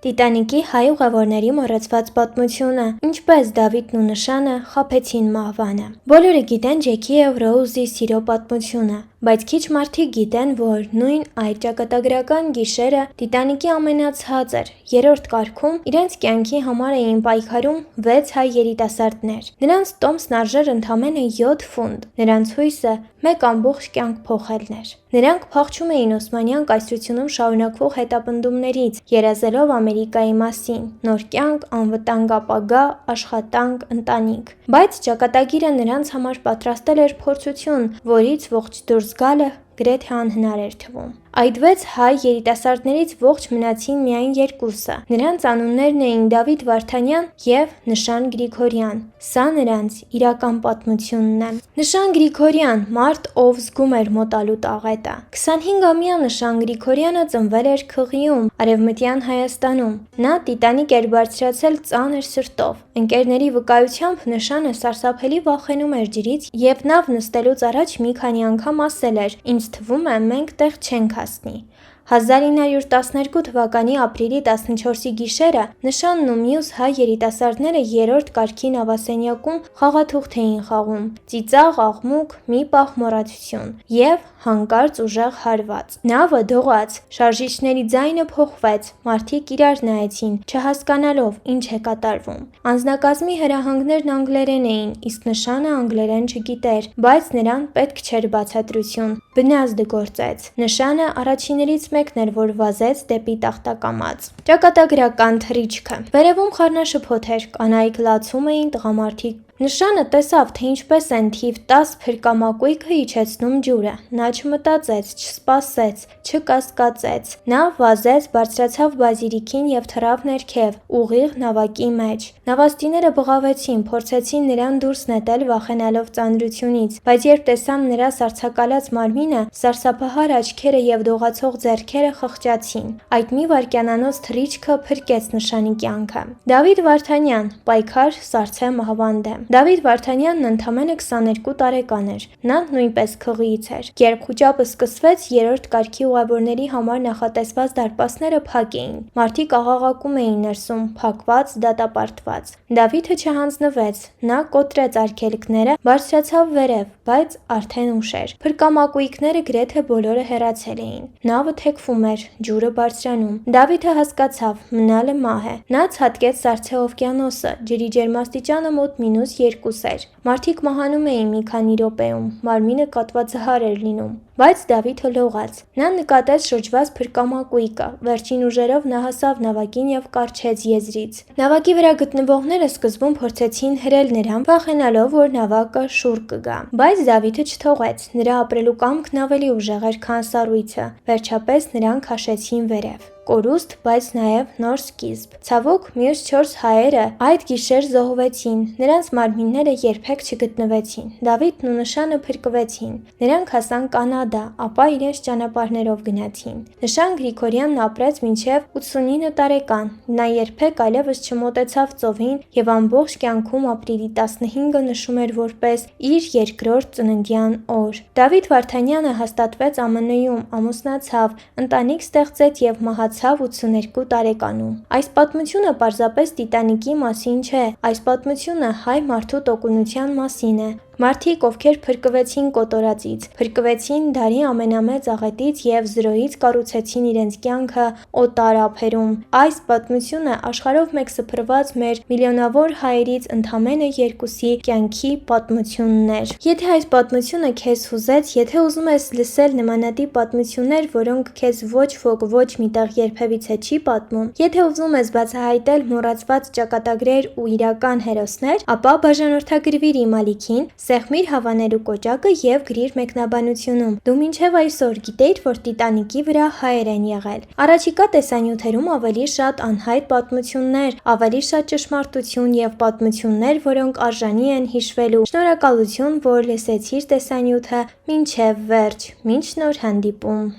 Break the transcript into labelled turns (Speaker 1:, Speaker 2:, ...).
Speaker 1: Տիտանիկի հայ ուղևորների մոռացված պատմությունը, ինչպես Դավիթն ու նշանը խաբեցին մահվանը։ Բոլորը գիտեն Ջեքի և Ռոուզի սիրո պատմությունը, բայց քիչ մարդիկ գիտեն, որ նույն այդ ճակատագրական գիշերը Տիտանիկի ամենացածր, երրորդ կարգում իրենց կյանքի համար էին պայքարում 6 հայ երիտասարդներ։ Նրանց տոմսն արժեր ընդամենը 7 ֆունտ, նրանց հույսը մեկ ամբողջ կյանք փոխելն էր։ Նրանք փախչում էին Օսմանյան կայսրությունում շարունակվող հետապնդումներից, երազելով Ամերիկայի մասին՝ նոր կյանք, անվտանգ ապագա, աշխատանք, ընտանիք։ Բայց ճակատագիրը նրանց համար պատրաստել էր փորձություն, որից ողջ դուրս գալը գրեթե անհնար էր թվում։ Այդ 6 հայ երիտասարդներից ողջ մնացին միայն երկուսը։ Նրանց անուններն էին Դավիթ Վարդանյան և Նշան Գրիգորյան։ Սա նրանց իրական պատմությունն է։ Նշան Գրիգորյան, մարդ, ով զգում էր մոտալուտ աղետը։ 25-ամյա Նշան Գրիգորյանը ծնվել էր Քղիում, Արևմտյան Հայաստանում։ Նա տիտանիկ էր բարձրացել ծանր սրտով։ Ընկերների վկայությամբ Նշանը սարսափելի վախենում էր ջրից և նավ նստելուց առաջ մի քանի անգամ ասել էր. «Ինձ թվում է, մենք տեղ չենք հասնի»։ 1912 թվականի ապրիլի 14-ի գիշերը Նշանն ու մյուս հայ երիտասարդները երրորդ կարգի նավասենյակում խաղաթուղթ էին խաղում՝ ծիծաղ, աղմուկ, մի պահ մոռացություն և հանկարծ ուժեղ հարված։ Նավը դողաց, շարժիչների ձայնը փոխվեց, մարդիկ իրար նայեցին, չհասկանալով ինչ է կատարվում։ Անձնակազմի հրահանգներն անգլերեն էին, իսկ Նշանը անգլերեն չգիտեր, բայց նրան պետք չէր բացատրություն։ Բնազդ գործեց։ Նշանը առաջիններից մեկն էր, որ վազեց դեպի տախտակամած։ Ճակատագրական թռիչքը։ Վերևում խառնաշփոթ էր, կանայք լացում էին, տղամարդիկ։ Նշանը տեսավ, թե ինչպես են թիվ 10 փրկամակույկը իջեցնում ջուրը։ Նա չմտածեց, չսպասեց, չկասկածեց։ Նա վազեց, բարձրացավ բազիլիկին և թռավ ներքև, ուղիղ նավակի մեջ։ Նավաստիները բղավեցին, փորձեցին նրան դուրս նետել, վախենալով ծանրությունից, բայց երբ տեսան նրա սառցակալած մարմինը, սարսափահար աչքերը և դողացող ձեռքերը խղճացին։ Այդ մի վայրկյանանոց թռիչքը փրկեց Նշանի կյանքը։ Դավիթ Վարդանյան, պայքար սառցե մահվան դեմ։ Դավիթ Վարդանյանն ընդամենը 22 տարեկան էր։ Նա նույնպես Քղիից էր։ Երբ խուճապը սկսվեց, երրորդ կարգի ուղևորների համար նախատեսված դարպասները փակ էին։ Մարդիկ աղաղակում էին ներսում, փակված, դատապարտված։ Դավիթը չհանձնվեց։ Նա կոտրեց արգելքները, բարձրացավ վերև, բայց արդեն ուշ էր։ Փրկամակույկները գրեթե բոլորը հեռացել էին։ Նավը թեքվում էր, ջուրը բարձրանում։ Դավիթը հասկացավ՝ մնալը մահ է։ Նա ցատկեց Սառցե օվկիանոսը, ջրի ջերմաստիճանը մոտ -2 էր։ Մարդիկ մահանում էին մի քանի րոպեում, մարմինը կաթվածահար էր լինում։ Բայց Դավիթը լողաց։ Նա նկատեց շրջված փրկամակույկը։ Վերջին ուժերով նա հասավ նավակին և կառչեց եզրից։ Նավակի վրա գտնվողները սկզբում փորձեցին հրել նրան, վախենալով, որ նավակը շուռ կգա։ Բայց Դավիթը չթողեց։ Նրա ապրելու կամքն ավելի ուժեղ էր, քան սառույցը։ Վերջապես նրան քաշեցին վերև։ Կորուստ, բայց նաև նոր սկիզբ։ Ցավոք, մյուս 4 հայերը այդ գիշեր զոհվեցին։ Նրանց մարմինները երբեք չգտնվեցին։ Դավիթն ու Նշանը փրկվեցին։ Նրանք հասան Կանադա, ապա իրենց ճանապարհներով գնացին։ Նշան Գրիգորյանն ապրեց մինչև 89 տարեկան։ Նա երբեք այլևս չմոտեցավ ծովին և ամբողջ կյանքում ապրիլի 15-ը նշում էր որպես իր երկրորդ ծննդյան օր։ Դավիթ Վարդանյանը հաստատվեց ԱՄՆ-ում, ամուսնացավ, ընտանիք ստեղծեց և մահացավ 82 տարեկանում։ Այս պատմությունը պարզապես Տիտանիկի մասին չէ, այս պատմությունը հայ մարդու տոկունության մասին է։ Մարդիկ, ովքեր փրկվեցին կոտորածից, փրկվեցին դարի ամենամեծ աղետից և զրոյից կառուցեցին իրենց կյանքը օտար ափերում։ Այս պատմությունը աշխարհով մեկ սփռված մեր միլիոնավոր հայերից ընդամենը 2-ի կյանքի պատմությունն էր։ Եթե այս պատմությունը քեզ հուզեց, եթե ուզում ես լսել նմանատիպ պատմություններ, որոնք քեզ ոչ ոք ոչ միտեղ երբևիցե չի պատմում, եթե ուզում ես բացահայտել մոռացված ճակատագրեր ու իրական հերոսներ, ապա բաժանորդագրվիր իմ ալիքին, սեղմիր հավանելու կոճակը և գրիր մեկնաբանությունում։ Դու մինչև այսօր գիտեիր, որ Տիտանիկի վրա հայեր են եղել։ Առաջիկա տեսանյութերում ավելի շատ անհայտ պատմություններ, ավելի շատ ճշմարտություն և պատմություններ, որոնք արժանի են հիշվելու։ Շնորհակալություն, որ լսեցիր տեսանյութը մինչև վերջ։ Մինչ նոր հանդիպում։